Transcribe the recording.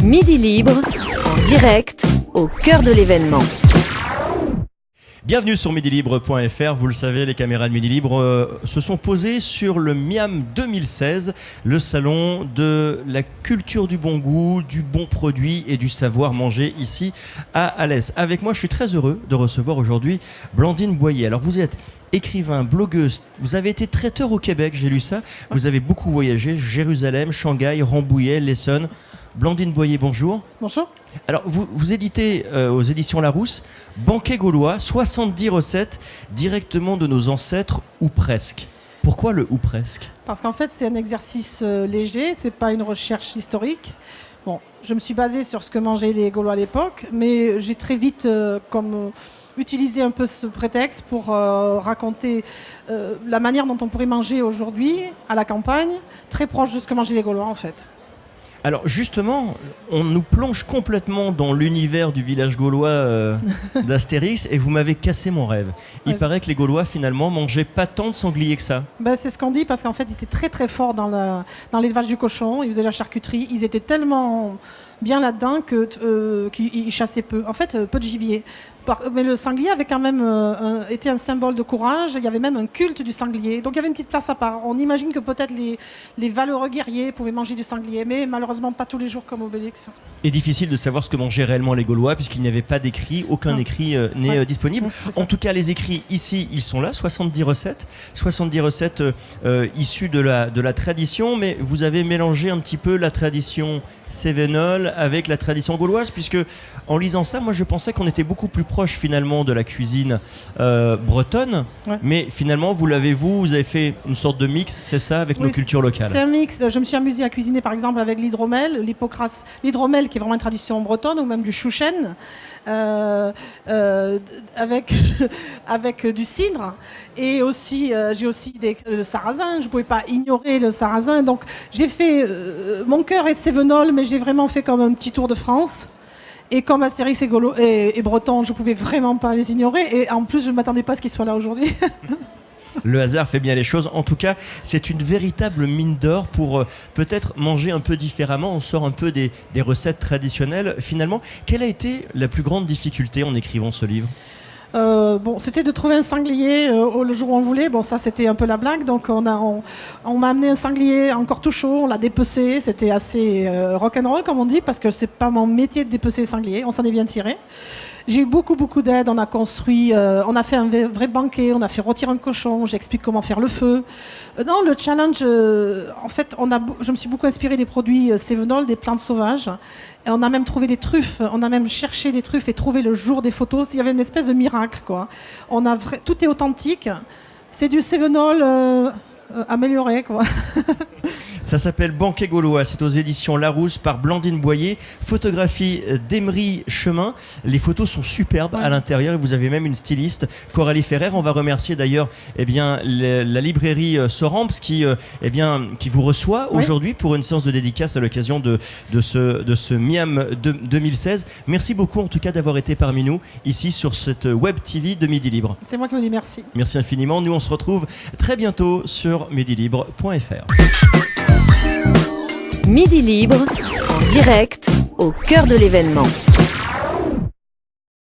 Midi Libre, en direct, au cœur de l'événement. Bienvenue sur midilibre.fr. Vous le savez, les caméras de Midi Libre se sont posées sur le Miam 2016, le salon de la culture du bon goût, du bon produit et du savoir manger ici à Alès. Avec moi, je suis très heureux de recevoir aujourd'hui Blandine Boyer. Alors vous êtes écrivain, blogueuse, vous avez été traiteur au Québec, j'ai lu ça. Vous avez beaucoup voyagé, Jérusalem, Shanghai, Rambouillet, l'Essonne. Blandine Boyer, bonjour. Bonjour. Alors, vous éditez aux éditions Larousse Banquet gaulois, 70 recettes directement de nos ancêtres ou presque. Pourquoi le ou presque ? Parce qu'en fait, c'est un exercice léger, c'est pas une recherche historique. Bon, je me suis basée sur ce que mangeaient les Gaulois à l'époque, mais j'ai très vite utilisé un peu ce prétexte pour raconter la manière dont on pourrait manger aujourd'hui à la campagne, très proche de ce que mangeaient les Gaulois en fait. Alors justement, on nous plonge complètement dans l'univers du village gaulois d'Astérix et vous m'avez cassé mon rêve. Il paraît que les Gaulois finalement mangeaient pas tant de sangliers que ça. Ben, c'est ce qu'on dit parce qu'en fait ils étaient très très forts dans l'élevage du cochon, ils faisaient la charcuterie, ils étaient tellement bien là-dedans qu'ils chassaient peu. En fait, peu de gibier. Mais le sanglier avait quand même été un symbole de courage. Il y avait même un culte du sanglier. Donc il y avait une petite place à part. On imagine que peut-être les valeureux guerriers pouvaient manger du sanglier, mais malheureusement pas tous les jours comme Obélix. Et difficile de savoir ce que mangeaient réellement les Gaulois puisqu'il n'y avait pas d'écrit, aucun écrit n'est disponible. En tout cas, les écrits ici, ils sont là, 70 recettes issues de la tradition, mais vous avez mélangé un petit peu la tradition cévenole avec la tradition gauloise, puisque en lisant ça, moi je pensais qu'on était beaucoup plus proche finalement de la cuisine bretonne, mais finalement vous avez fait une sorte de mix, c'est ça, avec nos cultures locales. C'est un mix. Je me suis amusée à cuisiner par exemple avec l'hydromel, l'hydromel qui est vraiment une tradition bretonne, ou même du chouchen, avec du cidre, et aussi j'ai aussi le sarrasin. Je ne pouvais pas ignorer le sarrasin, donc j'ai fait mon cœur est cévenol, mais j'ai vraiment fait comme un petit tour de France. Et comme Astérix et Breton, je ne pouvais vraiment pas les ignorer. Et en plus, je ne m'attendais pas à ce qu'ils soient là aujourd'hui. Le hasard fait bien les choses. En tout cas, c'est une véritable mine d'or pour peut-être manger un peu différemment. On sort un peu des recettes traditionnelles. Finalement, quelle a été la plus grande difficulté en écrivant ce livre ? C'était de trouver un sanglier le jour où on voulait. Bon, ça, c'était un peu la blague. Donc, on m'a amené un sanglier encore tout chaud. On l'a dépecé. C'était assez rock'n'roll, comme on dit, parce que c'est pas mon métier de dépecer les sangliers. On s'en est bien tiré. J'ai eu beaucoup d'aide. On a construit, on a fait un vrai banquet. On a fait rôtir un cochon. J'explique comment faire le feu. Le challenge, en fait, je me suis beaucoup inspirée des produits cévenols, des plantes sauvages. Et on a même trouvé des truffes. On a même cherché des truffes et trouvé le jour des photos. Il y avait une espèce de miracle, quoi. Tout est authentique. C'est du cévenol amélioré, quoi. Ça s'appelle Banquet gaulois, c'est aux éditions Larousse par Blandine Boyer, photographie d'Emery Chemin. Les photos sont superbes à l'intérieur et vous avez même une styliste, Coralie Ferrer. On va remercier d'ailleurs la librairie Soramps qui vous reçoit aujourd'hui pour une séance de dédicace à l'occasion de ce Miam 2016. Merci beaucoup en tout cas d'avoir été parmi nous ici sur cette web TV de Midi Libre. C'est moi qui vous dis merci. Merci infiniment. Nous on se retrouve très bientôt sur midilibre.fr. Midi Libre, en direct, au cœur de l'événement.